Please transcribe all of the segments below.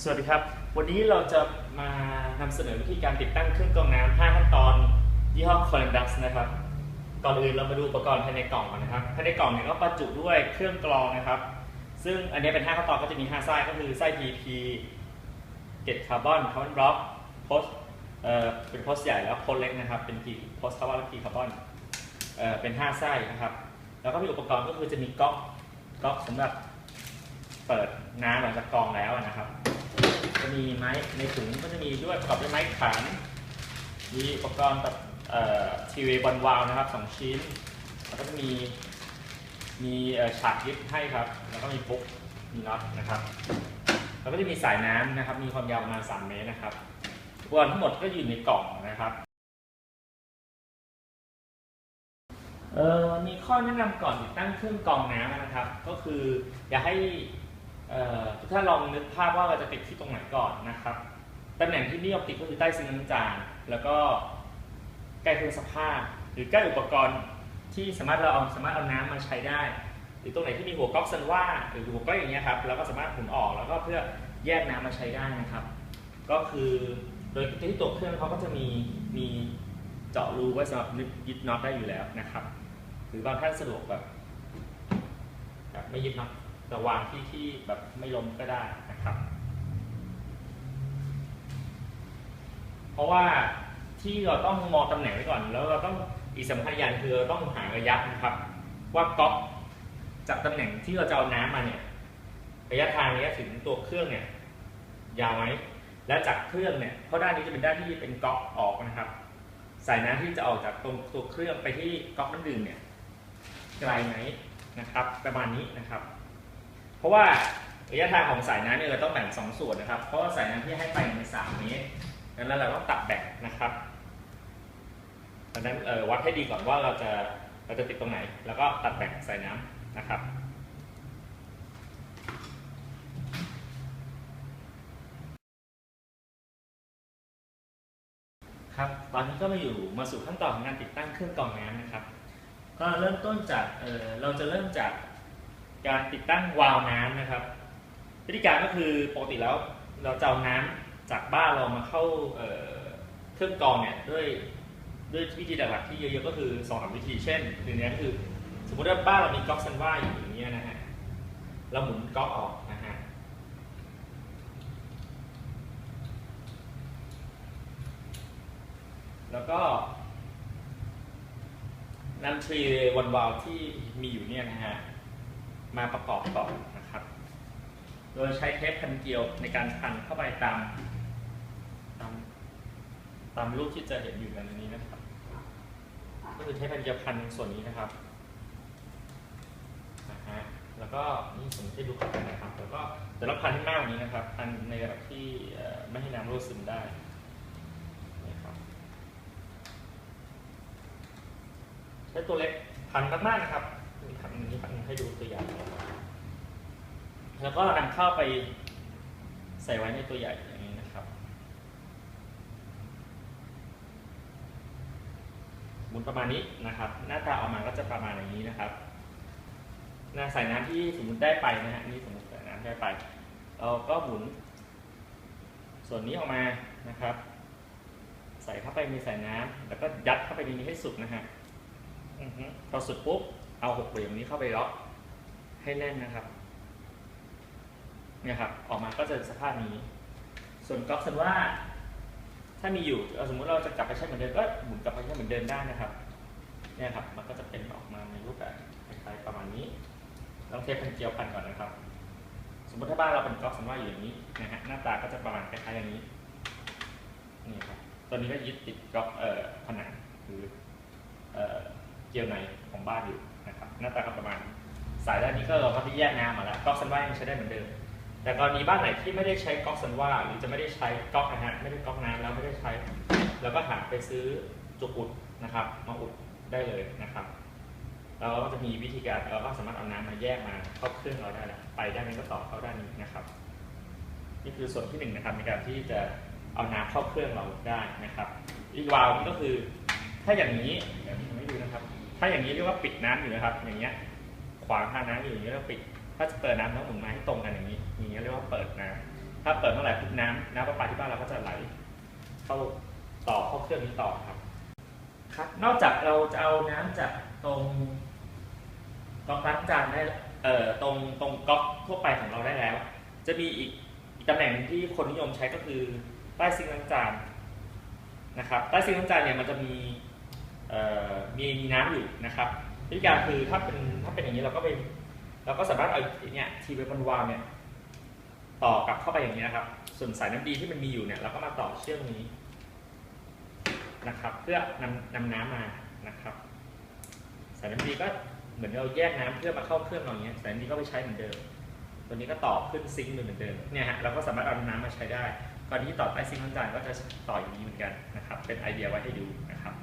สวัสดีครับวันนี้เราจะมานำเสนอวิธีการติดตั้งเครื่องกรองน้ำ5ขั้นตอนยี่ห้อ Colendax นะครับก่อนอื่นเรามาดูอุปกรณ์ภายในกล่องก่อนนะครับภายในกล่องเนี่ยก็บรรจุด้วยเครื่องกรองนะครับซึ่งอันนี้เป็น5ขั้นตอนก็จะมี5ไส้ก็คือไส้ PP เกล็ดคาร์บอนบล็อกโพสเป็นโพสใหญ่แล้วโพสเล็กนะครับเป็นกี่โพสคาร์บอนและกี่คาร์บอนเป็น5ไส้นะครับแล้วก็มีอุปกรณ์ก็คือจะมีก๊อกสำหรับเปิดน้ำหลังจากกรองแล้วนะครับจะมีไม้ในถุงก็จะมีด้วยประกอบด้วยไม้ขันมีอุปกรณ์แบบทีวีบอลวาลนะครับ2ชิ้นแล้วก็จะมีฉากยึดให้ครับแล้วก็มีปุ๊กมีน็อตนะครับแล้วก็จะมีสายน้ำนะครับมีความยาวประมาณ3 เมตรนะครับอุปกรณ์ทั้งหมดก็อยู่ในกล่องนะครับมีข้อแนะนำก่อนติดตั้งเครื่องกรองน้ำนะครับก็คืออย่าให้ทุกท่านลองนึกภาพว่าเราจะติดที่ตรงไหนก่อนนะครับตำแหน่งที่นิยมติดก็คือใต้ซิงค์ล้างจานแล้วก็ใกล้เครื่องซักผ้าหรือใกล้อุปกรณ์ที่สามารถเอาน้ำมาใช้ได้หรือตรงไหนที่มีหัวก๊อกซันว่าหรือหัวก๊อกอย่างเงี้ยครับแล้วก็สามารถหมุนออกแล้วก็เพื่อแยกน้ำมาใช้ได้นะครับก็คือโดยที่ตัวเครื่องเขาก็จะมีเจาะรูไว้สำหรับยึดน็อตได้อยู่แล้วนะครับหรือบางท่านสะดวกแบบไม่ยึดน็อตแต่วางที่แบบไม่ล้มก็ได้นะครับเพราะว่าที่เราต้องมองตำแหน่งไว้ก่อนแล้วเราต้องอีกสำคัญอย่างคือเราต้องหาระยะนะครับว่าก๊อกจากตำแหน่งที่เราจะเอาน้ำมาเนี่ยระยะทางนี้ถึงตัวเครื่องเนี่ยยาวไหมและจากเครื่องเนี่ยเพราะด้านนี้จะเป็นด้านที่เป็นก๊อกออกนะครับสายน้ำที่จะออกจากตรงตัวเครื่องไปที่ก๊อกน้ำดื่มเนี่ยไกลไหมนะครับประมาณนี้นะครับเพราะว่าระยะทางของสายน้ำเนี่ยเราต้องแบ่ง2 ส่วนนะครับเพราะว่าสายน้ำที่ให้ไปใน3 เมตรดังนั้นเราต้องตัดแบ่งนะครับดังนั้นวัดให้ดีก่อนว่าเราจะติดตรงไหนแล้วก็ตัดแบ่งสายน้ำนะครับครับตอนนี้ก็มาสู่ขั้นตอนของการติดตั้งเครื่องกรองน้ำนะครับก็เริ่มต้นจากเราจะเริ่มจากการติดตั้งวาล์วน้ำนะครับวิธีการก็คือปกติแล้วเราจะเอาน้ำจากบ้านเรามาเข้าเครื่องกรองเนี่ยด้วยวิธีหลักๆที่เยอะๆก็คือ2-3 วิธีเช่นหนึ่งนี้ก็คือสมมติว่าบ้านเรามีก๊อกซันว่าอยู่อย่างนี้นะฮะเราหมุนก๊อกออกนะฮะแล้วก็นำทรีวันวาลที่มีอยู่เนี่ยนะฮะมาประกอบต่อนะครับโดยใช้เทปพันเกลียวในการพันเข้าไปตามรูปที่จะเห็นอยู่ในนี้นะครับก็คือเทปพันเกลียวพันส่วนนี้นะครับแล้วก็นี่ผมให้ดูกันนะครับแล้วก็แต่ละพันให้มากกว่านี้นะครับพันในระดับที่ไม่ให้น้ำรั่วซึมได้นะครับใช้ตัวเล็กพันมากๆนะครับพันนี้พันให้ดูตัวอย่างแล้วก็นำเข้าไปใส่ไว้ในตัวใหญ่อย่างนี้นะครับหมุนประมาณนี้นะครับหน้าตาออกมาก็จะประมาณอย่างนี้นะครับสายน้ำที่สมมติได้ไปนะฮะนี่สมมติสายน้ำได้ไปเราก็หมุนส่วนนี้ออกมานะครับใส่เข้าไปในสายน้ำแล้วก็ยัดเข้าไปในนี้ให้สุดนะฮะพอสุดปุ๊บเอา6 เหลี่ยมนี้เข้าไปล็อกให้แน่นนะครับเนี่ยครับออกมาก็จะสภาพนี้ส่วนก๊อกซันว่าถ้ามีอยู่สมมติเราจะกลับไปใช้เหมือนเดิมก็หมุนกลับไปใช้เหมือนเดิมได้นะครับเนี่ยครับมันก็จะเป็นออกมาในรูปแบบคล้ายๆประมาณนี้ต้องเทปพันเกลียวพันก่อนนะครับสมมติถ้าบ้านเราเป็นก๊อกซันว่าอยู่อย่างนี้นะฮะหน้าตาก็จะประมาณคล้ายๆอย่างนี้นี่ครับตัวนี้ก็ยึดติดก๊อกผนังหรือเกลียวในของบ้านอยู่นะครับหน้าตาก็ประมาณสายด้านนี้ก็เราก็ที่แยกน้ำมาแล้วก๊อกซันว่ายังใช้ได้เหมือนเดิมแต่กรณีบ้านไหนที่ไม่ได้ใช้ก๊อกซันว่าหรือจะไม่ได้ใช้ก๊อกนะฮะไม่ได้ก๊อกน้ำแล้วไม่ได้ใช้แล้วก็หาไปซื้อจุกอุดนะครับมาอุดได้เลยนะครับเราก็จะมีวิธีการเราก็สามารถเอาน้ำมาแยกมาเข้าเครื่องเราได้แล้วไปด้านนี้ก็ต่อเข้าด้านนี้นะครับนี่คือส่วนที่1นะครับในการที่จะเอาน้ำเข้าเครื่องเราได้นะครับอีกวาล์วนี้ก็คือถ้าอย่างนี้เดี๋ยวผมให้ดูนะครับถ้าอย่างนี้เรียกว่าปิดน้ำอยู่นะครับอย่างเงี้ยขวางทางน้ำอยู่อย่างนี้เราปิดถ้าจะเปิดน้ำต้องหมุนมาให้ตรงกันอย่างนี้เรียกว่าเปิดน้ำ ถ้าเปิดเมื่อไหร่ปุ๊บน้ำประปาที่บ้านเราก็จะไหลเข้าต่อเข้าเครื่องนี้ต่อครับนอกจากเราจะเอาน้ำจากตรงก๊อกล้างจานได้ตรงก๊อกทั่วไปของเราได้แล้วจะมีอีกตำแหน่งที่คนนิยมใช้ก็คือใต้ซิงค์ล้างจานนะครับใต้ซิงค์ล้างจานเนี่ยมันจะมีน้ำอยู่นะครับวิธีการคือถ้าเป็นอย่างนี้เราก็สามารถเอาเนี่ยทีเวบันวาล์วเนี่ยต่อกลับเข้าไปอย่างนี้นะครับส่วนสายน้ำดีที่มันมีอยู่เนี่ยเราก็มาต่อเชื่อมนี้นะครับเพื่อนำน้ำมานะครับสายน้ำดีก็เหมือนเราแยกน้ำเพื่อมาเข้าเครื่องเราอย่างเงี้ยสายน้ำดีก็ไปใช้เหมือนเดิมตัวนี้ก็ต่อขึ้นซิงค์เหมือนเดิมเนี่ยฮะเราก็สามารถเอาน้ำมาใช้ได้ก่อนที่ต่อใต้ซิงค์ล้างจานก็จะต่ออย่างนี้เหมือนกันนะครับเป็นไอเดียไว้ให้ดูนะครับ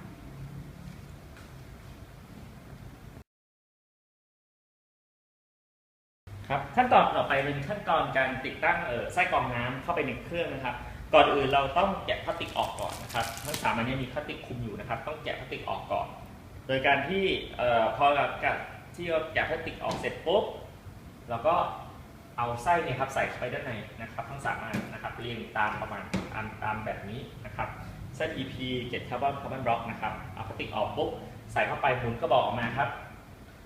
ครับขั้นตอนต่อไปเป็นขั้นตอนการติดตั้งไส้กรองน้ำเข้าไปในเครื่องนะครับก่อนอื่นเราต้องแกะพลาสติกออกก่อนนะครับทั้ง3อันนี้มีพลาสติกคลุมอยู่นะครับต้องแกะพลาสติกออกก่อนโดยการที่พอเราแกะพลาสติกออกเสร็จปุ๊บเราก็เอาไส้เนี่ยครับใส่เข้าไปด้านในนะครับทั้ง3อันนะครับเรียงตามประมาณตามแบบนี้นะครับเส้น EP เกล็ดคาร์บอนบล็อกนะครับเอาพลาสติกออกปุ๊บใส่เข้าไปหมุนกระบอกออกมาครับ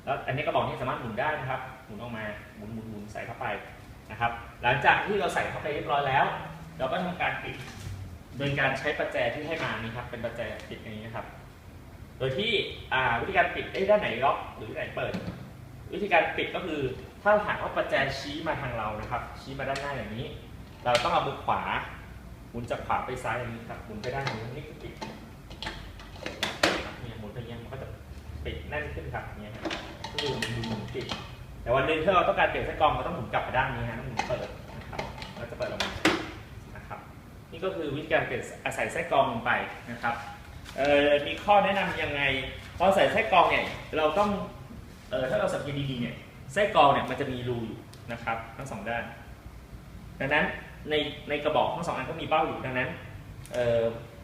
แล้วอันนี้กระบอกนี้สามารถหมุนได้นะครับหมุนออกมาหมุนใส่เข้าไปนะครับหลังจากที่เราใส่เข้าไปเรียบร้อยแล้วเราก็ทำการปิดโดยการใช้ประแจที่ให้มานี่ครับเป็นประแจปิดอย่างนี้นะครับโดยที่วิธีการปิดด้านไหนล็อกหรือด้านไหนเปิดวิธีการปิดก็คือถ้าหากว่าประแจชี้มาทางเรานะครับชี้มาด้านหน้าอย่างนี้เราต้องเอามือขวาหมุนจากขวาไปซ้ายอย่างนี้ครับหมุนไปด้านนี้นี่คือปิดเนี่ยหมุนไปอย่างนี้มันก็จะปิดแน่นขึ้นครับเนี่ยก็คือหมุนปิดแต่วันหนึ่งถ้าเราต้องการเปลี่ยนไส้กรองเราต้องหมุนกลับไปด้านนี้ฮะต้องหมุนเปิดนะครับแล้วจะเปิดออกมานะครับนี่ก็คือวิธีการเปลี่ยนใส่ไส้กรองลงไปนะครับมีข้อแนะนำยังไงพอใส่ไส้กรองเนี่ยเราต้องถ้าเราสังเกตดีๆเนี่ยไส้กรองเนี่ยมันจะมีรูอยู่นะครับทั้ง2ด้านดังนั้นในกระบอกทั้ง2อันก็มีเบ้าอยู่ดังนั้น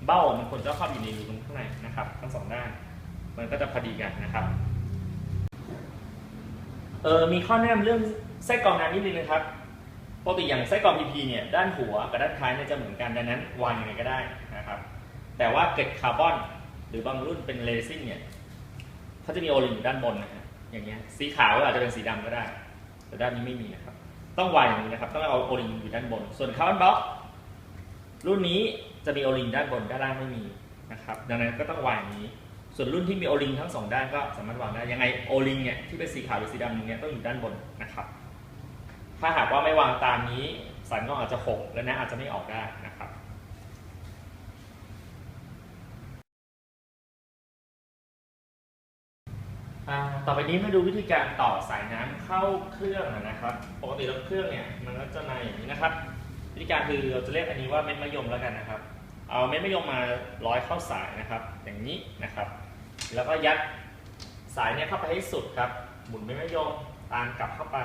เบ้ามันควรจะเข้าอยู่ในรูตรงข้างในนะครับทั้ง2ด้านมันก็จะพอดีกันนะครับมีข้อแนะนำเรื่องไส้กรองน้ำนิดนึงนะครับปกติอย่างไส้กรอง PP เนี่ยด้านหัวกับด้านท้ายเนี่ยจะเหมือนกันดังนั้นวางยังไงก็ได้นะครับแต่ว่าเกล็ดคาร์บอนหรือบางรุ่นเป็นเรซินเนี่ยเขาจะมีโอลิงอยู่ด้านบนนะฮะอย่างเงี้ยสีขาวอาจจะเป็นสีดำก็ได้แต่ด้านนี้ไม่มีนะครับต้องวางอย่างนี้นะครับต้องเอาโอลิงอยู่ด้านบนส่วนคาร์บอนบล็อกรุ่นนี้จะมีโอลิงด้านบนด้านล่างไม่มีนะครับดังนั้นก็ต้องวางอย่างนี้ส่วนรุ่นที่มีโอลิงทั้ง2ด้านก็สามารถวางได้ยังไงโอลิงเนี่ยที่เป็นสีขาวหรือสีดำเนี่ยต้องอยู่ด้านบนนะครับถ้าหากว่าไม่วางตามนี้สันก็อาจจะหกและน้ำอาจจะไม่ออกได้นะครับต่อไปนี้มาดูวิธีการต่อสายน้ำเข้าเครื่องนะครับปกติรถเครื่องเนี่ยมันก็จะมาอย่างนี้นะครับวิธีการคือเราจะเรียกอันนี้ว่าเม็ดมะยมแล้วกันนะครับเอาเม็ดมะยมมาร้อยเข้าสายนะครับอย่างนี้นะครับแล้วก็ยัดสายเนี่ยเข้าไปให้สุดครับหมุนเม็ดมะยมตามกลับเข้าไป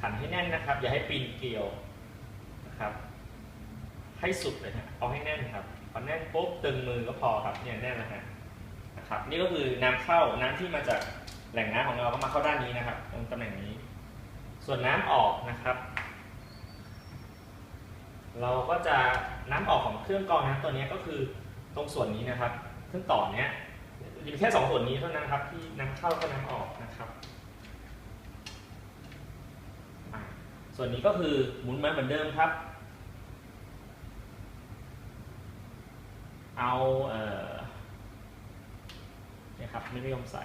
ขันให้แน่นนะครับอย่าให้ปีนเกลียวนะครับให้สุดเลยฮะเอาให้แน่นครับพอแน่นปุ๊บตึงมือก็พอครับเนี่ยแน่นแล้วฮะนะครับนี่ก็คือน้ำเข้าน้ำที่มาจากแหล่งน้ำของเราก็มาเข้าด้านนี้นะครับตรงตำแหน่งนี้ส่วนน้ำออกนะครับเราก็จะน้ำออกของเครื่องกรองน้ำตัวนี้ก็คือตรงส่วนนี้นะครับเครื่องต่อเนี้ยมีแค่2ส่วนนี้เท่านั้นครับที่น้ำเข้ากับน้ำออกนะครับส่วนนี้ก็คือหมุนเหมือนเดิมครับเอาเนี่ยครับไม่ยอมใส่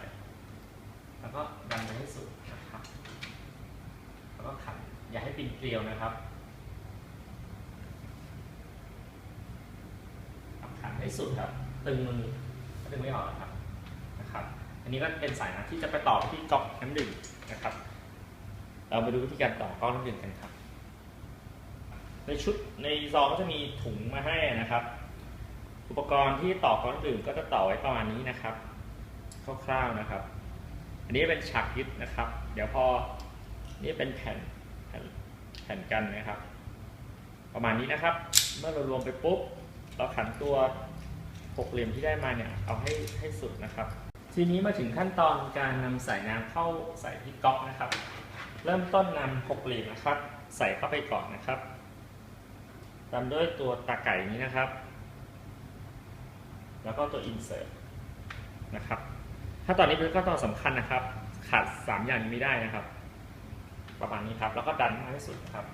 แล้วก็ดันไปให้สุดนะครับแล้วก็ขันอย่าให้ปีนเกลียวนะครับขันให้สุดครับตึงมือตึงไม่ออกนะครับอันนี้ก็เป็นสายน้ำที่จะไปต่อที่ก๊อกน้ำดื่มนะครับเราไปดูวิธีการต่อก๊อกน้ำดื่มกันครับในซองก็จะมีถุงมาให้นะครับอุปกรณ์ที่ต่อก๊อกน้ำดื่มก็จะต่อไว้ประมาณนี้นะครับคร่าวๆนะครับอันนี้เป็นฉากยึดนะครับเดี๋ยวพอนี่เป็นแผ่นกันนะครับประมาณนี้นะครับเมื่อเรารวมไปปุ๊บเราขันตัว6เหลี่ยมที่ได้มาเนี่ยเอาให้สุดนะครับทีนี้มาถึงขั้นตอนการนำสายน้ำเข้าใส่ที่ก๊อกนะครับเริ่มต้นนำ6เหลี่ยมนะครับใส่เข้าไปก่อนนะครับ ตามด้วยตัวตาไก่นี้นะครับแล้วก็ตัว insert นะครับถ้าตอนนี้เป็นขั้นตอนสำคัญนะครับขาด3อย่างนี้ไม่ได้นะครับประมาณนี้ครับแล้วก็ดันมากที่สุดครับ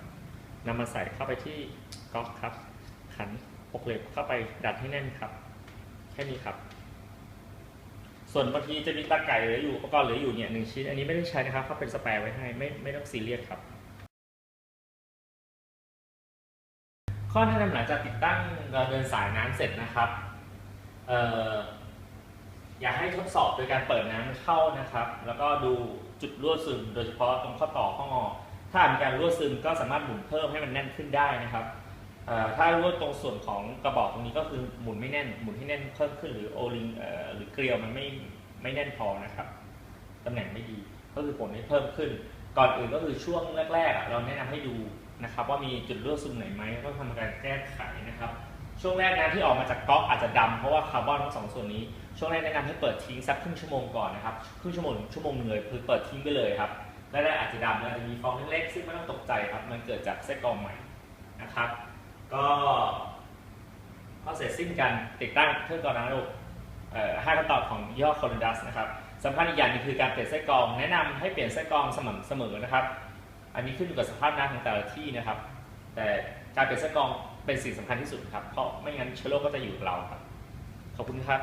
นำมาใส่เข้าไปที่ก๊อกครับขัน6เหล็กเข้าไปดันให้แน่นครับแค่นี้ครับส่วนบางทีจะมีตาไก่เหลืออยู่อุปกรณ์เหลืออยู่เนี่ย1ชิ้นอันนี้ไม่ได้ใช้นะครับเขาเป็นสแปร์ไว้ให้ไม่ต้องซีเรียสครับข้อแนะนำหลังจากติดตั้งเราเดินสายน้ำเสร็จนะครับอยากให้ทดสอบโดยการเปิดน้ำเข้านะครับแล้วก็ดูจุดรั่วซึมโดยเฉพาะตรงข้อต่อข้องอถ้ามีการรั่วซึมก็สามารถหมุนเพิ่มให้มันแน่นขึ้นได้นะครับถ้ารั่วตรงส่วนของกระบอกตรงนี้ก็คือหมุนไม่แน่นหมุนให้แน่นเพิ่มขึ้นหรือโอลิงหรือเกลียวมันไม่แน่นพอนะครับตำแหน่งไม่ดีก็คือผลให้เพิ่มขึ้นก่อนอื่นก็คือช่วงแรกๆเราแนะนำให้ดูนะครับว่ามีจุดรั่วซึมไหนไหมต้องทำการแก้ไขนะครับช่วงแรกนะที่ออกมาจากก๊อกอาจจะดำเพราะว่าคาร์บอนทั้ง2ส่วนนี้ช่วงแรกแนะนำให้เปิดทิ้งสักครึ่งชั่วโมงก่อนนะครับครึ่งชั่วโมงนึงเลยคือเปิดทิ้งไปเลยครับแรกๆอาจจะดำอาจจะมีฟองเล็กๆซึ่งไม่ต้องตกใจครับมันเกิดจากไส้กรองใหม่นะครับก็เสร็จสิ้นการติดตั้งเครื่องกรองน้ำระบบ5ขั้นตอนของยี่ห้อโคลอนดัสนะครับสำคัญอีกอย่างนึงคือการเปลี่ยนไส้กรองแนะนำให้เปลี่ยนไส้กรองสม่ำเสมอนะครับอันนี้ขึ้นอยู่กับสภาพน้ำของแต่ละที่นะครับแต่การเปลี่ยนไส้กรองเป็นสิ่งสำคัญที่สุดครับเพราะไม่งั้นเชื้อโรคก็จะอยู่กับเราครับขอบคุณครับ